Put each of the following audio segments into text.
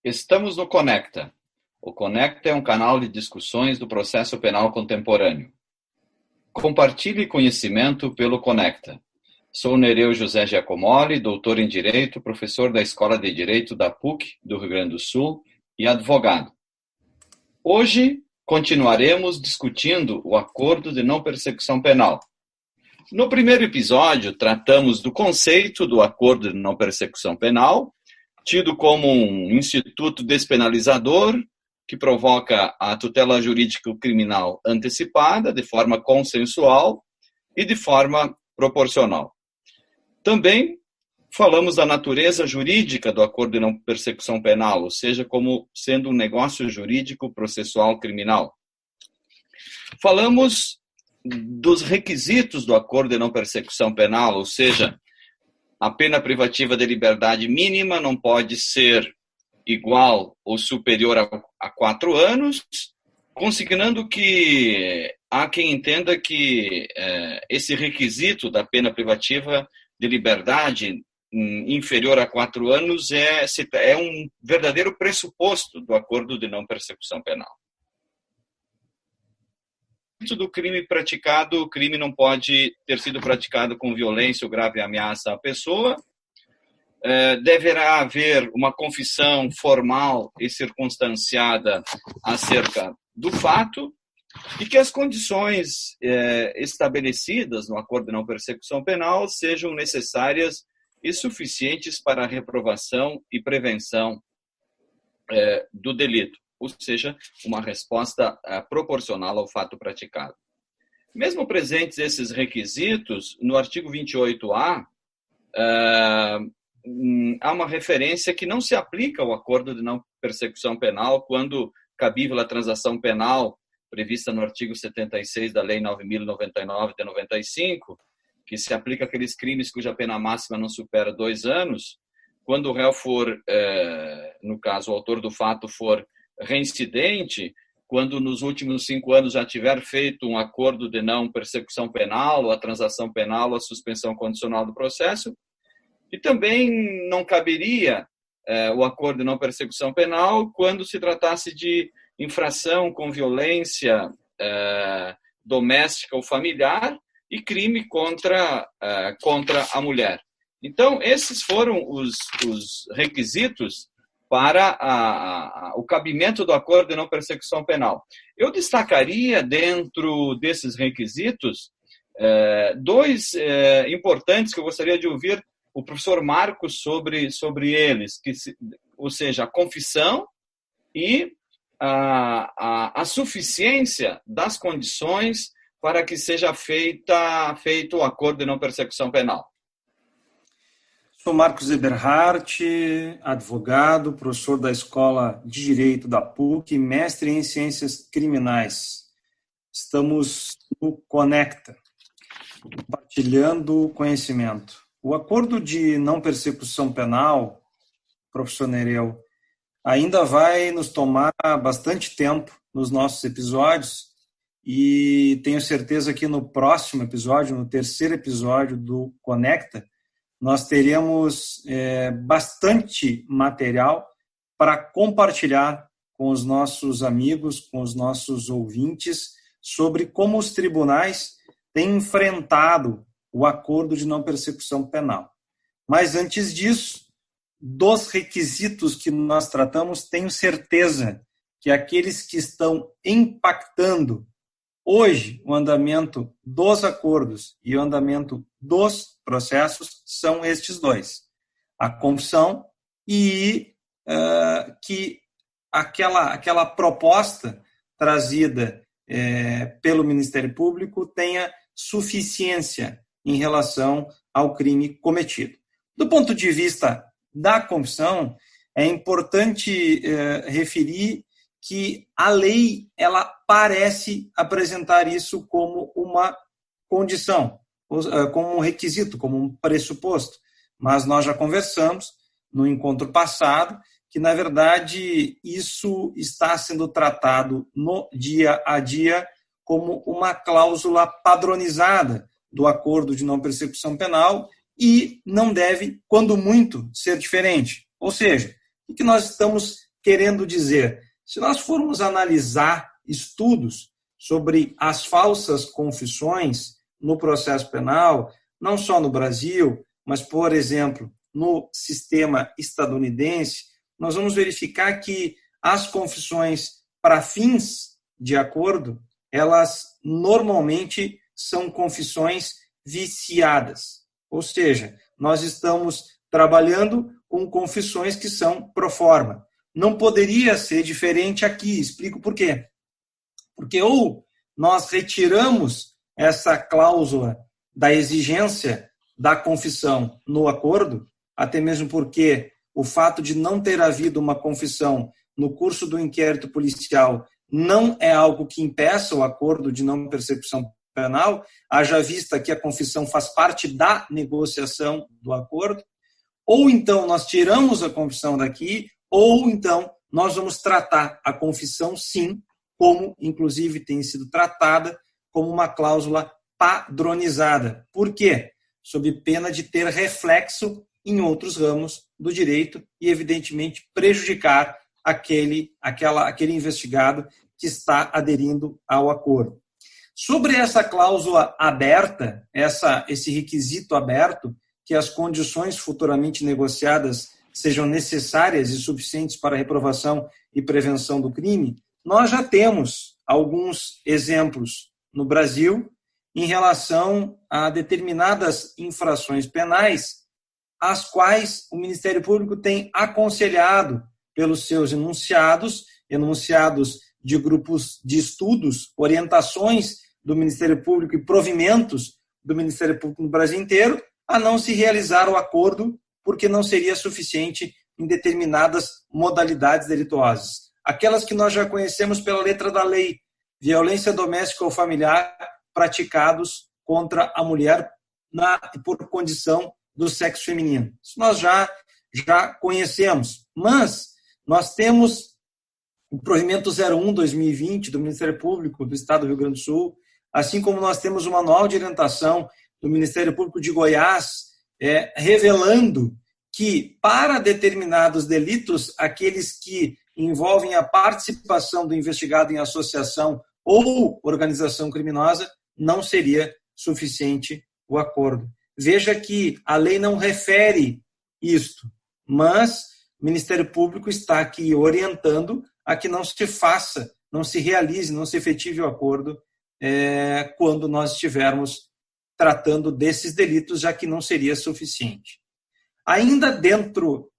Estamos no Conecta. O Conecta é um canal de discussões do processo penal contemporâneo. Compartilhe conhecimento pelo Conecta. Sou Nereu José Giacomoli, doutor em Direito, professor da Escola de Direito da PUC do Rio Grande do Sul e advogado. Hoje continuaremos discutindo o Acordo de Não Persecução Penal. No primeiro episódio, tratamos do conceito do Acordo de Não Persecução Penal, tido como um instituto despenalizador que provoca a tutela jurídico-criminal antecipada de forma consensual e de forma proporcional. Também falamos da natureza jurídica do Acordo de Não Persecução Penal, ou seja, como sendo um negócio jurídico processual criminal. Falamos dos requisitos do Acordo de Não Persecução Penal, ou seja, a pena privativa de liberdade mínima não pode ser igual ou superior a 4 anos, consignando que há quem entenda que esse requisito da pena privativa de liberdade inferior a 4 anos é um verdadeiro pressuposto do Acordo de Não Persecução Penal. Do crime praticado, o crime não pode ter sido praticado com violência ou grave ameaça à pessoa. Deverá haver uma confissão formal e circunstanciada acerca do fato e que as condições estabelecidas no Acordo de Não Persecução Penal sejam necessárias e suficientes para a reprovação e prevenção do delito, ou seja, uma resposta proporcional ao fato praticado. Mesmo presentes esses requisitos, no artigo 28A, há uma referência que não se aplica ao Acordo de Não Persecução Penal quando cabível a transação penal prevista no artigo 76 da Lei 9.099 de 95, que se aplica àqueles crimes cuja pena máxima não supera 2 anos, quando o réu for, no caso, o autor do fato for reincidente, quando nos últimos 5 anos já tiver feito um acordo de não persecução penal, ou a transação penal, ou a suspensão condicional do processo. E também não caberia o acordo de não persecução penal quando se tratasse de infração com violência doméstica ou familiar e crime contra a mulher. Então, esses foram os requisitos para o cabimento do acordo de não persecução penal. Eu destacaria, dentro desses requisitos, 2 importantes que eu gostaria de ouvir o professor Marcos sobre eles, ou seja, a confissão e a suficiência das condições para que seja feito o acordo de não persecução penal. Sou Marcos Eberhardt, advogado, professor da Escola de Direito da PUC, mestre em Ciências Criminais. Estamos no Conecta, compartilhando conhecimento. O Acordo de Não Persecução Penal, professor Nereu, ainda vai nos tomar bastante tempo nos nossos episódios e tenho certeza que no próximo episódio, no terceiro episódio do Conecta, nós teremos bastante material para compartilhar com os nossos amigos, com os nossos ouvintes, sobre como os tribunais têm enfrentado o acordo de não persecução penal. Mas antes disso, dos requisitos que nós tratamos, tenho certeza que aqueles que estão impactando hoje o andamento dos acordos e o andamento dos processos são estes 2. A confissão e que aquela proposta trazida pelo Ministério Público tenha suficiência em relação ao crime cometido. Do ponto de vista da confissão, é importante referir que a lei ela parece apresentar isso como uma condição, como um requisito, como um pressuposto. Mas nós já conversamos no encontro passado que, na verdade, isso está sendo tratado no dia a dia como uma cláusula padronizada do acordo de não persecução penal e não deve, quando muito, ser diferente. Ou seja, o que nós estamos querendo dizer? Se nós formos analisar estudos sobre as falsas confissões no processo penal, não só no Brasil, mas, por exemplo, no sistema estadunidense, nós vamos verificar que as confissões para fins de acordo, elas normalmente são confissões viciadas. Ou seja, nós estamos trabalhando com confissões que são pro forma. Não poderia ser diferente aqui. Explico por quê. Porque ou nós retiramos essa cláusula da exigência da confissão no acordo, até mesmo porque o fato de não ter havido uma confissão no curso do inquérito policial não é algo que impeça o acordo de não persecução penal, haja vista que a confissão faz parte da negociação do acordo, ou então nós tiramos a confissão daqui, ou então nós vamos tratar a confissão, sim, como inclusive tem sido tratada, como uma cláusula padronizada. Por quê? Sob pena de ter reflexo em outros ramos do direito e, evidentemente, prejudicar aquele investigado que está aderindo ao acordo. Sobre essa cláusula aberta, esse requisito aberto, que as condições futuramente negociadas sejam necessárias e suficientes para a reprovação e prevenção do crime, nós já temos alguns exemplos no Brasil em relação a determinadas infrações penais, as quais o Ministério Público tem aconselhado pelos seus enunciados de grupos de estudos, orientações do Ministério Público e provimentos do Ministério Público no Brasil inteiro, a não se realizar o acordo, porque não seria suficiente em determinadas modalidades delituosas. Aquelas que nós já conhecemos pela letra da lei, violência doméstica ou familiar praticados contra a mulher por condição do sexo feminino. Isso nós já conhecemos, mas nós temos o provimento 01/2020 do Ministério Público do Estado do Rio Grande do Sul, assim como nós temos o manual de orientação do Ministério Público de Goiás, revelando que para determinados delitos, aqueles que envolvem a participação do investigado em associação ou organização criminosa, não seria suficiente o acordo. Veja que a lei não refere isto, mas o Ministério Público está aqui orientando a que não se faça, não se realize, não se efetive o acordo quando nós estivermos tratando desses delitos, já que não seria suficiente. Ainda dentro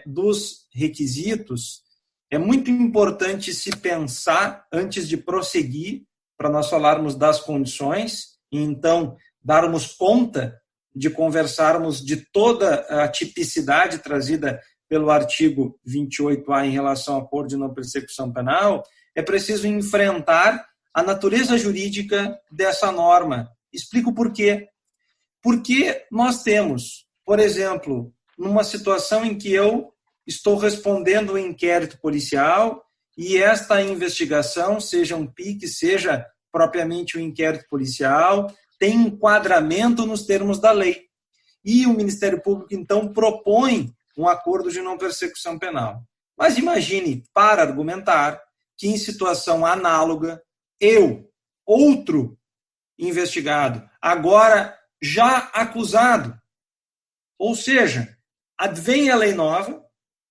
dos requisitos, é muito importante se pensar, antes de prosseguir, para nós falarmos das condições, e então darmos conta de conversarmos de toda a tipicidade trazida pelo artigo 28A em relação ao acordo de não persecução penal, é preciso enfrentar a natureza jurídica dessa norma. Explico por quê. Porque nós temos, por exemplo, numa situação em que eu estou respondendo um inquérito policial e esta investigação, seja um PIC, seja propriamente um inquérito policial, tem enquadramento nos termos da lei. E o Ministério Público, então, propõe um acordo de não persecução penal. Mas imagine, para argumentar, que em situação análoga, outro investigado, agora já acusado, ou seja, advém a lei nova,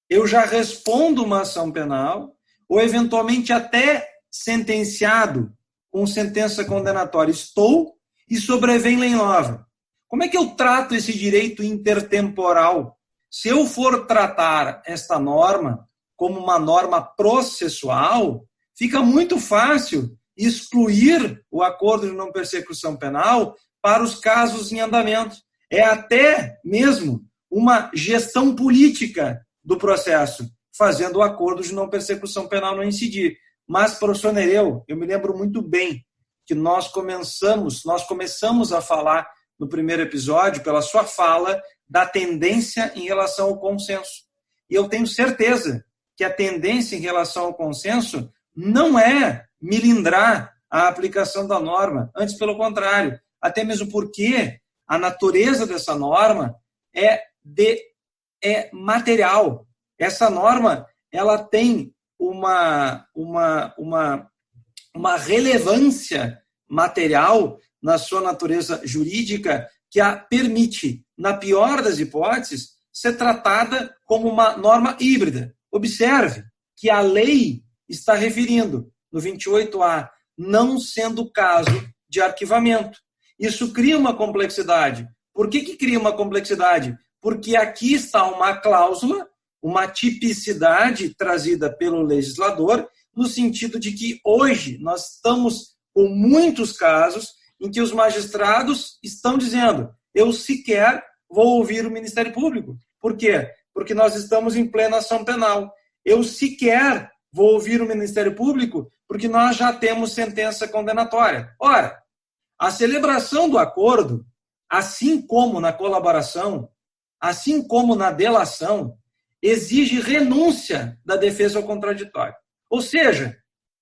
eu já respondo uma ação penal, ou eventualmente até sentenciado com sentença condenatória estou, e sobrevém lei nova. Como é que eu trato esse direito intertemporal? Se eu for tratar esta norma como uma norma processual, fica muito fácil excluir o acordo de não persecução penal para os casos em andamento. É até mesmo uma gestão política do processo, fazendo o acordo de não persecução penal não incidir. Mas, professor Nereu, eu me lembro muito bem que nós começamos a falar no primeiro episódio, pela sua fala, da tendência em relação ao consenso. E eu tenho certeza que a tendência em relação ao consenso não é milindrar a aplicação da norma, antes pelo contrário, até mesmo porque a natureza dessa norma é material. Essa norma ela tem uma relevância material na sua natureza jurídica que a permite, na pior das hipóteses, ser tratada como uma norma híbrida. Observe que a lei está referindo, no 28A, não sendo caso de arquivamento. Isso cria uma complexidade. Por que cria uma complexidade? Porque aqui está uma cláusula, uma tipicidade trazida pelo legislador, no sentido de que hoje nós estamos com muitos casos em que os magistrados estão dizendo: eu sequer vou ouvir o Ministério Público. Por quê? Porque nós estamos em plena ação penal. Eu sequer vou ouvir o Ministério Público porque nós já temos sentença condenatória. Ora, a celebração do acordo, assim como na colaboração, assim como na delação, exige renúncia da defesa ao contraditório. Ou seja,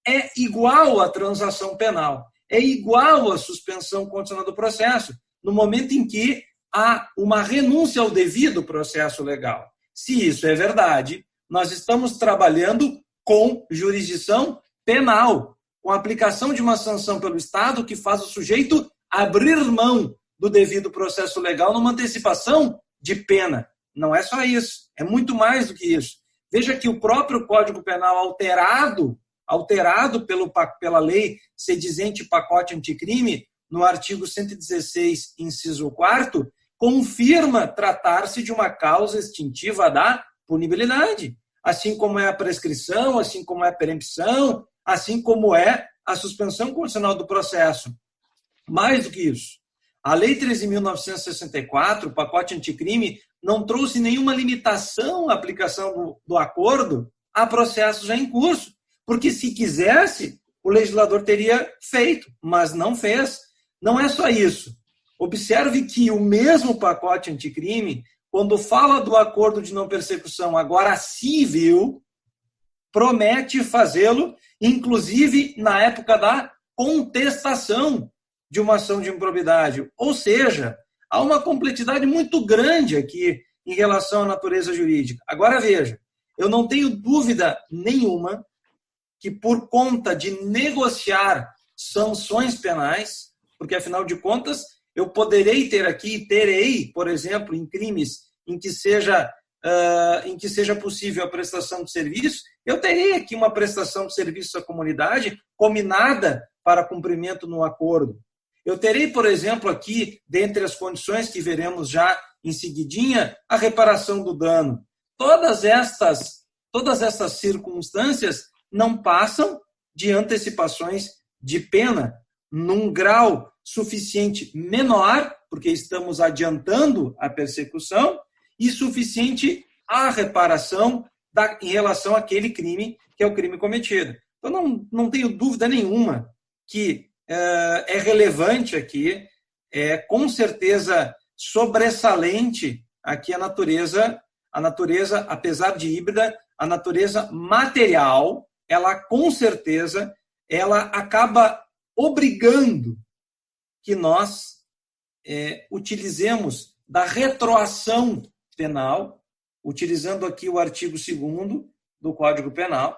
é igual à transação penal, é igual à suspensão condicional do processo, no momento em que há uma renúncia ao devido processo legal. Se isso é verdade, nós estamos trabalhando com jurisdição penal, com a aplicação de uma sanção pelo Estado que faz o sujeito abrir mão do devido processo legal numa antecipação de pena. Não é só isso, é muito mais do que isso. Veja que o próprio Código Penal alterado pela lei sedizente pacote anticrime, no artigo 116, inciso 4º, confirma tratar-se de uma causa extintiva da punibilidade, assim como é a prescrição, assim como é a perempção, assim como é a suspensão condicional do processo. Mais do que isso, a Lei 13.964, o pacote anticrime, não trouxe nenhuma limitação à aplicação do acordo a processos já em curso, porque se quisesse, o legislador teria feito, mas não fez. Não é só isso. Observe que o mesmo pacote anticrime, quando fala do acordo de não persecução agora civil, promete fazê-lo, inclusive na época da contestação de uma ação de improbidade. Ou seja, há uma complexidade muito grande aqui em relação à natureza jurídica. Agora veja, eu não tenho dúvida nenhuma que por conta de negociar sanções penais, porque afinal de contas eu poderei ter aqui, terei, por exemplo, em crimes em que seja possível a prestação de serviço, eu terei aqui uma prestação de serviço à comunidade combinada para cumprimento no acordo. Eu terei, por exemplo, aqui, dentre as condições que veremos já em seguidinha, a reparação do dano. Todas estas circunstâncias não passam de antecipações de pena num grau suficiente menor, porque estamos adiantando a persecução, e suficiente à reparação em relação àquele crime que é o crime cometido. Então, não tenho dúvida nenhuma que é relevante aqui, com certeza sobressalente aqui a natureza, apesar de híbrida, a natureza material, ela com certeza, ela acaba obrigando que nós utilizemos da retroação penal, utilizando aqui o artigo 2º do Código Penal,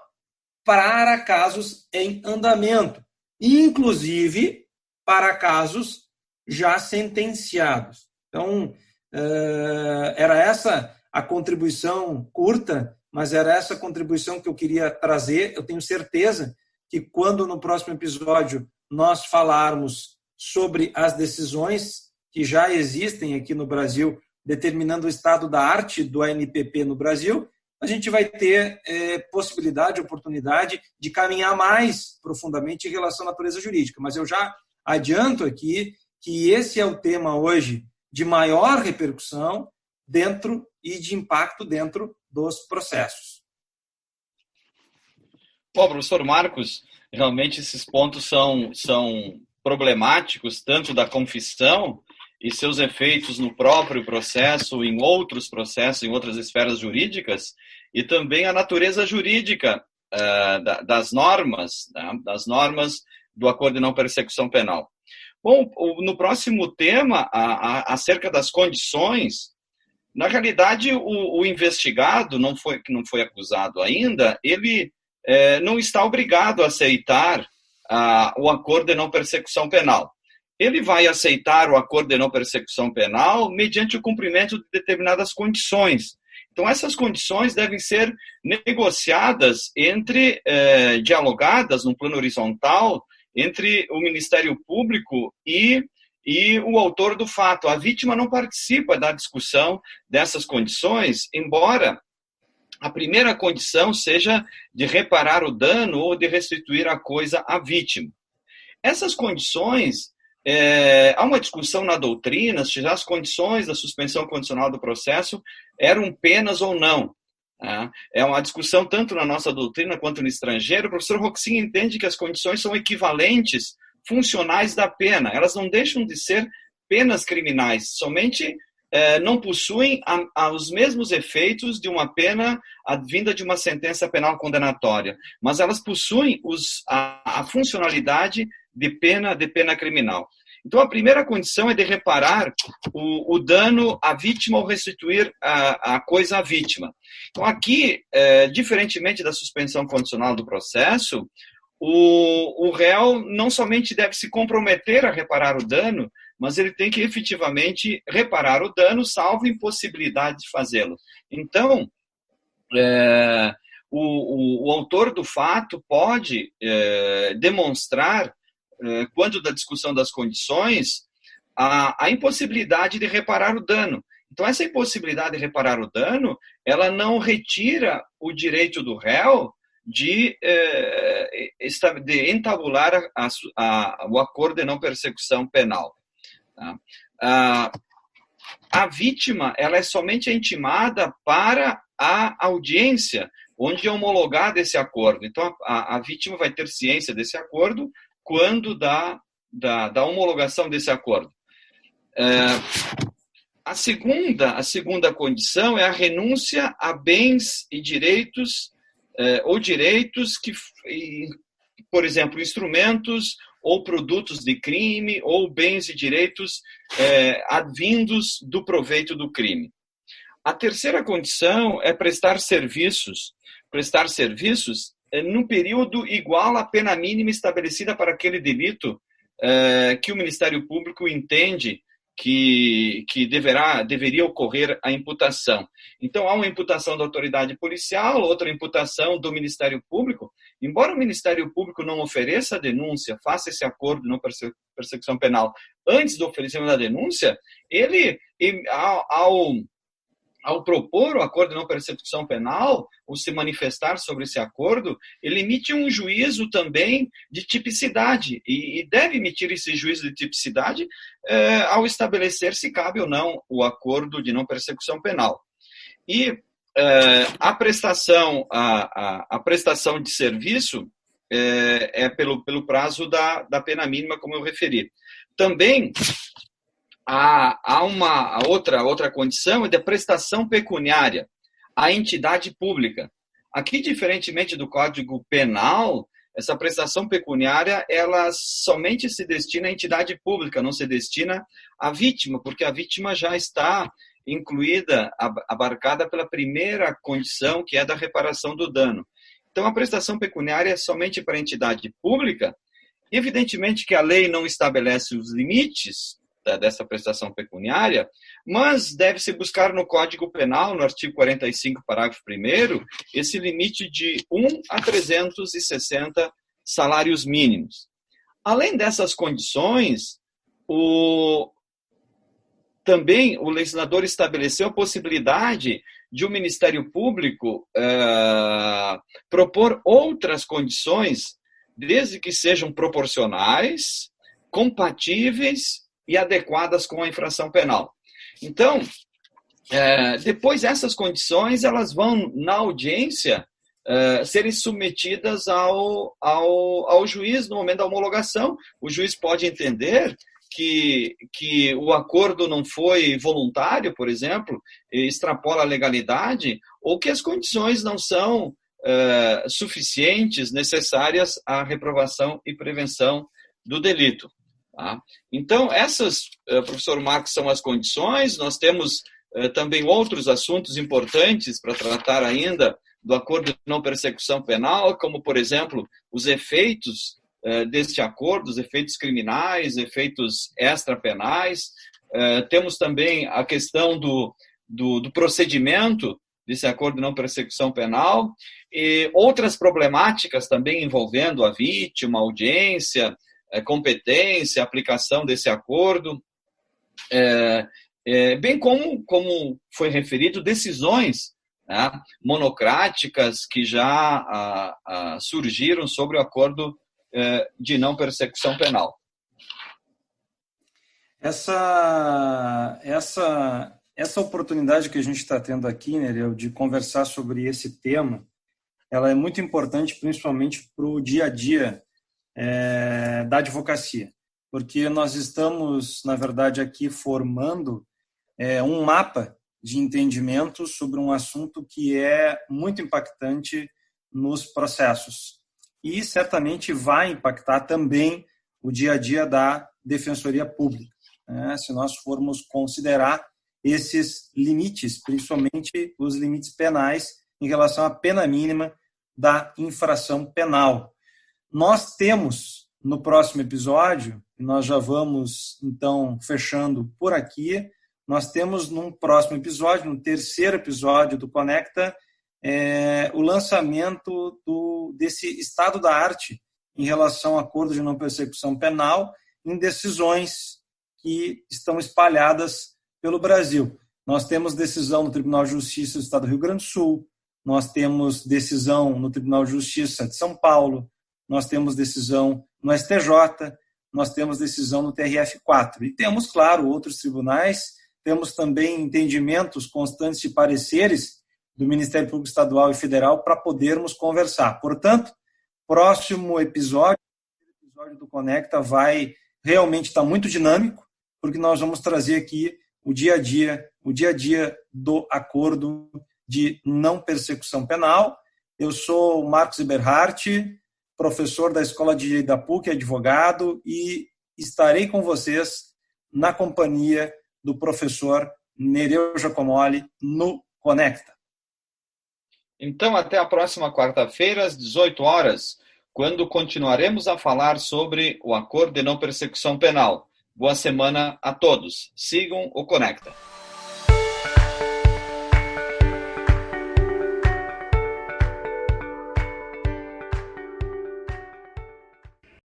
para casos em andamento, inclusive para casos já sentenciados. Então, era essa a contribuição curta, mas era essa a contribuição que eu queria trazer. Eu tenho certeza que quando no próximo episódio nós falarmos sobre as decisões que já existem aqui no Brasil, determinando o estado da arte do ANPP no Brasil, a gente vai ter possibilidade, oportunidade de caminhar mais profundamente em relação à natureza jurídica. Mas eu já adianto aqui que esse é o tema hoje de maior repercussão dentro e de impacto dentro dos processos. Bom, professor Marcos, realmente esses pontos são problemáticos, tanto da confissão e seus efeitos no próprio processo, em outros processos, em outras esferas jurídicas, e também a natureza jurídica das normas do Acordo de Não Persecução Penal. Bom, no próximo tema, acerca das condições Na realidade, o investigado, que não foi acusado ainda, ele não está obrigado a aceitar o acordo de não persecução penal. Ele vai aceitar o acordo de não persecução penal mediante o cumprimento de determinadas condições. Então, essas condições devem ser negociadas dialogadas num plano horizontal entre o Ministério Público e o autor do fato. A vítima não participa da discussão dessas condições, embora a primeira condição seja de reparar o dano ou de restituir a coisa à vítima. Essas condições, há uma discussão na doutrina se já as condições da suspensão condicional do processo eram penas ou não. É uma discussão tanto na nossa doutrina quanto no estrangeiro. O professor Roxin entende que as condições são equivalentes, funcionais da pena. Elas não deixam de ser penas criminais, somente não possuem os mesmos efeitos de uma pena advinda de uma sentença penal condenatória, mas elas possuem a funcionalidade de pena criminal. Então, a primeira condição é de reparar o dano à vítima ou restituir a coisa à vítima. Então, aqui, diferentemente da suspensão condicional do processo, o réu não somente deve se comprometer a reparar o dano, mas ele tem que efetivamente reparar o dano, salvo impossibilidade de fazê-lo. Então, o autor do fato pode demonstrar, quando da discussão das condições, a impossibilidade de reparar o dano. Então, essa impossibilidade de reparar o dano, ela não retira o direito do réu de entabular o acordo de não persecução penal. Tá? A vítima, ela é somente intimada para a audiência, onde é homologado esse acordo. Então, a vítima vai ter ciência desse acordo quando da homologação desse acordo. A segunda condição é a renúncia a bens e direitos, ou direitos que, por exemplo, instrumentos ou produtos de crime, ou bens e direitos advindos do proveito do crime. A terceira condição é prestar serviços num período igual à pena mínima estabelecida para aquele delito que o Ministério Público entende que deveria ocorrer a imputação. Então, há uma imputação da autoridade policial, outra imputação do Ministério Público. Embora o Ministério Público não ofereça a denúncia, faça esse acordo de não persecução penal antes do oferecimento da denúncia, ele, ao propor o acordo de não persecução penal, ou se manifestar sobre esse acordo, ele emite um juízo também de tipicidade, e deve emitir esse juízo de tipicidade ao estabelecer se cabe ou não o acordo de não persecução penal. E a prestação de serviço pelo prazo da pena mínima, como eu referi. Também há uma outra condição é de prestação pecuniária à entidade pública. Aqui, diferentemente do Código Penal, essa prestação pecuniária ela somente se destina à entidade pública, não se destina à vítima, porque a vítima já está incluída, abarcada pela primeira condição, que é da reparação do dano. Então, a prestação pecuniária é somente para a entidade pública. Evidentemente que a lei não estabelece os limites dessa prestação pecuniária, mas deve-se buscar no Código Penal, no artigo 45, parágrafo 1º, esse limite de 1 a 360 salários mínimos. Além dessas condições, também o legislador estabeleceu a possibilidade de o Ministério Público propor outras condições, desde que sejam proporcionais, compatíveis e adequadas com a infração penal. Então, depois essas condições, elas vão, na audiência, serem submetidas ao juiz no momento da homologação. O juiz pode entender que o acordo não foi voluntário, por exemplo, extrapola a legalidade, ou que as condições não são suficientes, necessárias à reprovação e prevenção do delito. Tá? Então, essas, professor Marcos, são as condições. Nós temos também outros assuntos importantes para tratar ainda do acordo de não persecução penal, como, por exemplo, os efeitos deste acordo, os efeitos criminais, efeitos extrapenais. Temos também a questão do procedimento desse acordo de não persecução penal e outras problemáticas também envolvendo a vítima, a audiência, competência, aplicação desse acordo, bem como foi referido, decisões, né, monocráticas que já surgiram sobre o acordo de não persecução penal. Essa oportunidade que a gente está tendo aqui, Nereu, de conversar sobre esse tema, ela é muito importante, principalmente para o dia a dia da advocacia, porque nós estamos, na verdade, aqui formando um mapa de entendimento sobre um assunto que é muito impactante nos processos e certamente vai impactar também o dia a dia da Defensoria Pública, né? Se nós formos considerar esses limites, principalmente os limites penais em relação à pena mínima da infração penal. Nós temos no próximo episódio, e nós já vamos então fechando por aqui, nós temos num próximo episódio, no terceiro episódio do Conecta, o lançamento desse estado da arte em relação ao acordo de não persecução penal em decisões que estão espalhadas pelo Brasil. Nós temos decisão no Tribunal de Justiça do Estado do Rio Grande do Sul, nós temos decisão no Tribunal de Justiça de São Paulo, nós temos decisão no STJ, nós temos decisão no TRF4. E temos, claro, outros tribunais, temos também entendimentos constantes de pareceres do Ministério Público Estadual e Federal para podermos conversar. Portanto, próximo episódio, o episódio do Conecta vai realmente estar muito dinâmico, porque nós vamos trazer aqui o dia a dia do acordo de não persecução penal. Eu sou o Marcos Eberhardt, professor da Escola de Direito da PUC, advogado, e estarei com vocês na companhia do professor Nereu Giacomoli no Conecta. Então, até a próxima quarta-feira, às 18 horas, quando continuaremos a falar sobre o acordo de não persecução penal. Boa semana a todos. Sigam o Conecta.